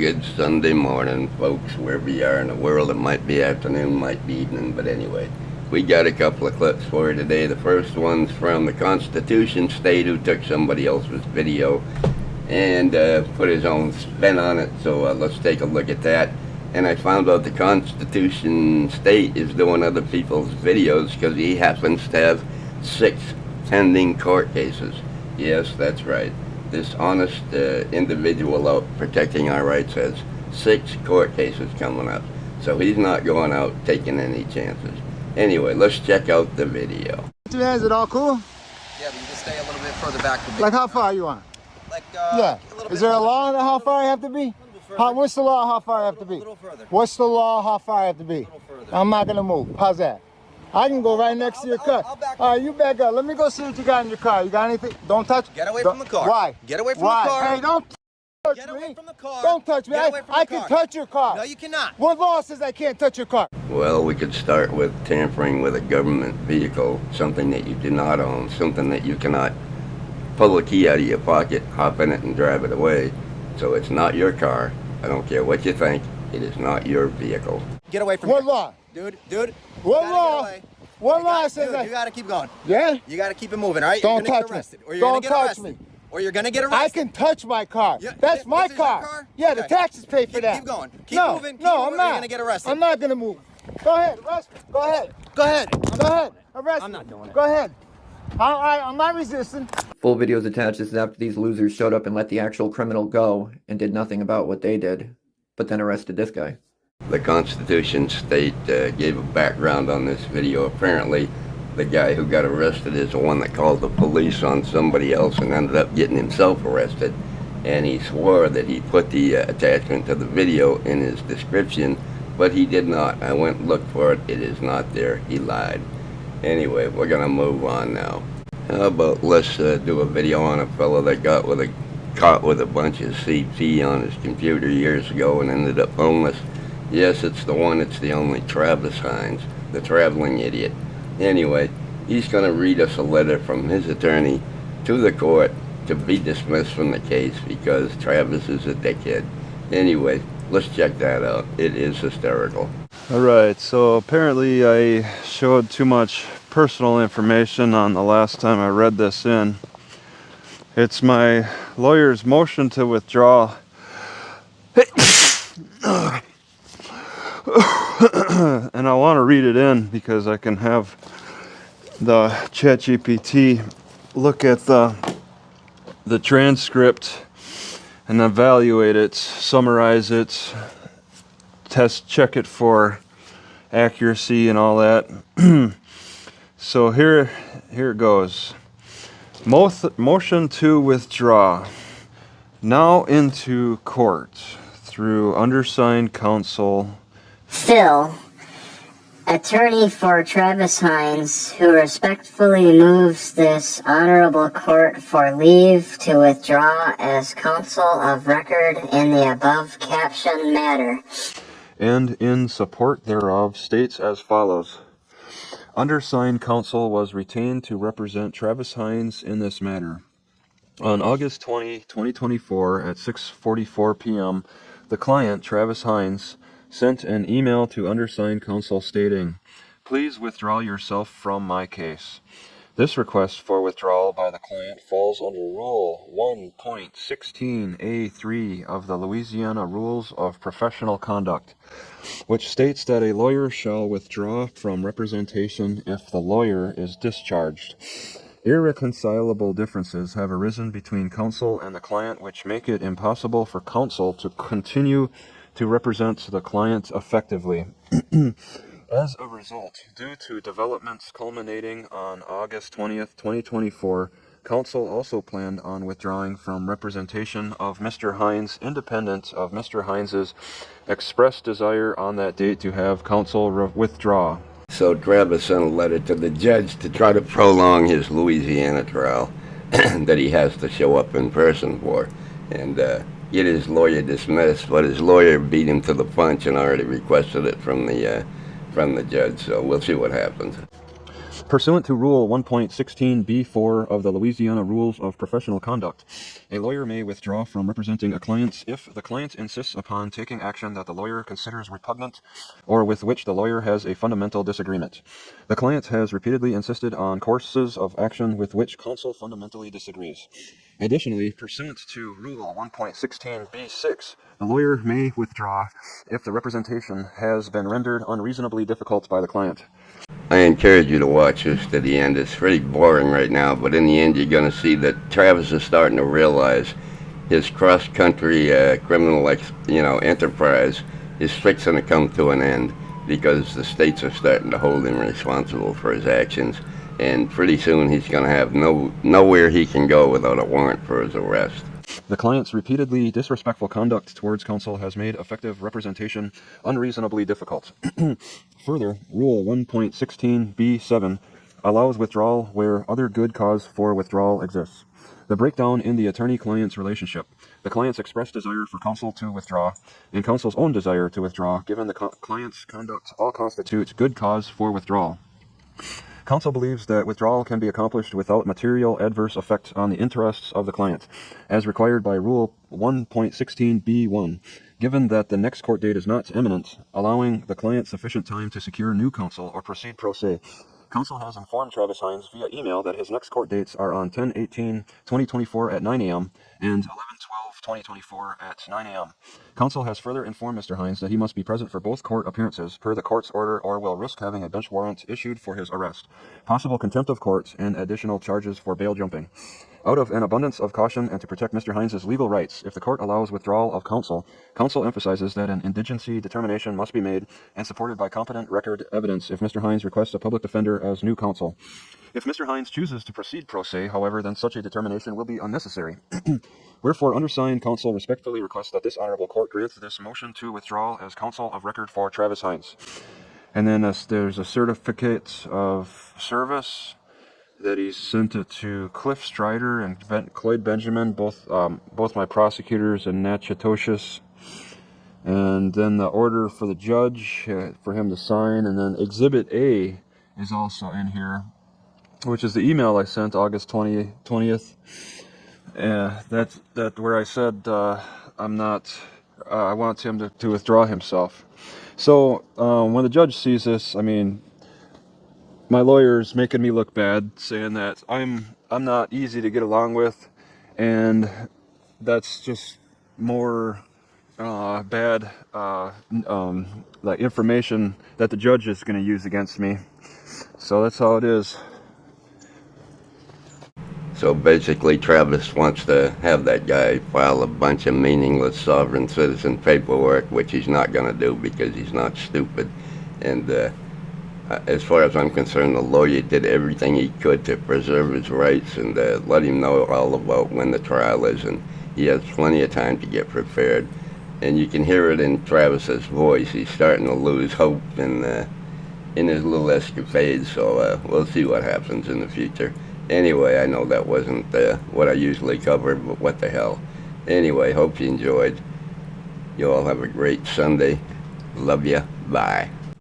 good Sunday morning, folks, wherever you are in the world. It might be afternoon, might be evening, but anyway, we got a couple of clips for you today. The first one's from the Constitution State, who took somebody else's video and put his own spin on it, so let's take a look at that. And I found out the Constitution State is doing other people's videos because he happens to have 6 pending court cases. Yes, that's right. This honest individual out protecting our rights has 6 court cases coming up. So he's not going out taking any chances. Anyway, let's check out the video. Is it all cool? Yeah, but you can stay a little bit further back from me. Like how far you want? Like, yeah. Is there a law on how far I have to be? What's the law how far I have to be? A little further. What's the law how far I have to be? A little further. I'm not going to move. How's that? I can go right next to your car. I'll back up. All right, you back up. Let me go see what you got in your car. You got anything? Don't touch. Get away from the car. Why? Get away from Why? the car. Hey, don't touch Get me. away from the car. Don't touch me. Get away from the I car. can touch your car. No, you cannot. What law says I can't touch your car? Well, we could start with tampering with a government vehicle, something that you do not own, something that you cannot pull a key out of your pocket, hop in it, and drive it away. So it's not your car. I don't care what you think. It is not your vehicle. Get away from What here. law? Dude. What you law? gotta get away. What law says Dude, that? you gotta keep going. Yeah? You gotta keep it moving, all right? Don't you're gonna touch get arrested. me. Or you're Don't gonna get touch arrested. me. Or you're gonna get arrested. I can touch my car. Yeah, That's my this is your car. car? Yeah, the Okay. taxes pay for that. Keep going. Keep no, moving. Keep no, moving, I'm or not. you're gonna get arrested. I'm not gonna move. Go ahead, arrest me. Go ahead. Go ahead. Go ahead. Arrest I'm me. not doing it. Go ahead. I'm not resisting. Full videos attached. This is after these losers showed up and let the actual criminal go and did nothing about what they did, but then arrested this guy. The Constitution State gave a background on this video. Apparently, the guy who got arrested is the one that called the police on somebody else and ended up getting himself arrested. And he swore that he put the attachment to the video in his description, but he did not. I went and looked for it. It is not there. He lied. Anyway, we're going to move on now. How about let's do a video on a fellow that got caught with a bunch of CP on his computer years ago and ended up homeless. Yes, it's the one, it's the only Travis Hines, the traveling idiot. Anyway, he's going to read us a letter from his attorney to the court to be dismissed from the case because Travis is a dickhead. Anyway, let's check that out. It is hysterical. Alright, so apparently I showed too much personal information on the last time I read this in. It's my lawyer's motion to withdraw. And I want to read it in because I can have the ChatGPT look at the transcript and evaluate it, summarize it, check it for accuracy and all that. So here it goes. Motion to withdraw. Now into court through undersigned counsel Phil, attorney for Travis Hines, who respectfully moves this honorable court for leave to withdraw as counsel of record in the above captioned matter. and in support thereof states as follows. Undersigned counsel was retained to represent Travis Hines in this matter. On August 20, 2024 at 6:44 p.m., the client, Travis Hines, sent an email to undersigned counsel stating, "Please withdraw yourself from my case." This request for withdrawal by the client falls under Rule 1.16A3 of the Louisiana Rules of Professional Conduct, which states that a lawyer shall withdraw from representation if the lawyer is discharged. Irreconcilable differences have arisen between counsel and the client which make it impossible for counsel to continue to represent the client effectively. As a result, due to developments culminating on August 20th, 2024, counsel also planned on withdrawing from representation of Mr. Hines, independent of Mr. Hines's expressed desire on that date to have counsel withdraw. So Travis sent a letter to the judge to try to prolong his Louisiana trial that he has to show up in person for and get his lawyer dismissed, but his lawyer beat him to the punch and already requested it from the judge, so we'll see what happens. Pursuant to Rule 1.16b4 of the Louisiana Rules of Professional Conduct, a lawyer may withdraw from representing a client if the client insists upon taking action that the lawyer considers repugnant or with which the lawyer has a fundamental disagreement. The client has repeatedly insisted on courses of action with which counsel fundamentally disagrees. Additionally, pursuant to Rule 1.16b6, the lawyer may withdraw if the representation has been rendered unreasonably difficult by the client. I encourage you to watch this to the end. It's pretty boring right now, but in the end you're going to see that Travis is starting to realize his cross-country criminal enterprise is fixing to come to an end because the states are starting to hold him responsible for his actions, and pretty soon he's going to have nowhere he can go without a warrant for his arrest. The client's repeatedly disrespectful conduct towards counsel has made effective representation unreasonably difficult. Further, Rule 1.16b7 allows withdrawal where other good cause for withdrawal exists. The breakdown in the attorney-client's relationship, the client's expressed desire for counsel to withdraw, and counsel's own desire to withdraw, given the client's conduct, all constitutes good cause for withdrawal. Counsel believes that withdrawal can be accomplished without material adverse effect on the interests of the client, as required by Rule 1.16b1, given that the next court date is not imminent, allowing the client sufficient time to secure new counsel or proceed pro se. Counsel has informed Travis Hines via email that his next court dates are on 10/18/2024 at 9 a.m. and 11/12/2024 at 9 a.m. Counsel has further informed Mr. Hines that he must be present for both court appearances per the court's order or will risk having a bench warrant issued for his arrest, possible contempt of court, and additional charges for bail jumping. Out of an abundance of caution and to protect Mr. Hines' legal rights, if the court allows withdrawal of counsel, counsel emphasizes that an indigency determination must be made and supported by competent record evidence if Mr. Hines requests a public defender as new counsel. If Mr. Hines chooses to proceed pro se, however, then such a determination will be unnecessary. Wherefore, undersigned counsel respectfully requests that this honorable court grant this motion to withdrawal as counsel of record for Travis Hines. And then there's a certificate of service that he sent it to Cliff Strider and Cloyd Benjamin, both my prosecutors in Natchitoches. And then the order for the judge for him to sign. And then Exhibit A is also in here, which is the email I sent August 20th. That's where I said I'm not. I want him to withdraw himself. So when the judge sees this, I mean, my lawyer's making me look bad, saying that I'm not easy to get along with, and that's just more bad like information that the judge is going to use against me. So that's how it is. So basically Travis wants to have that guy file a bunch of meaningless sovereign citizen paperwork, which he's not going to do because he's not stupid. And as far as I'm concerned, the lawyer did everything he could to preserve his rights and let him know all about when the trial is, and he has plenty of time to get prepared. And you can hear it in Travis's voice. He's starting to lose hope in his little escapades, so we'll see what happens in the future. Anyway, I know that wasn't what I usually cover, but what the hell. Anyway, hope you enjoyed. You all have a great Sunday. Love ya. Bye.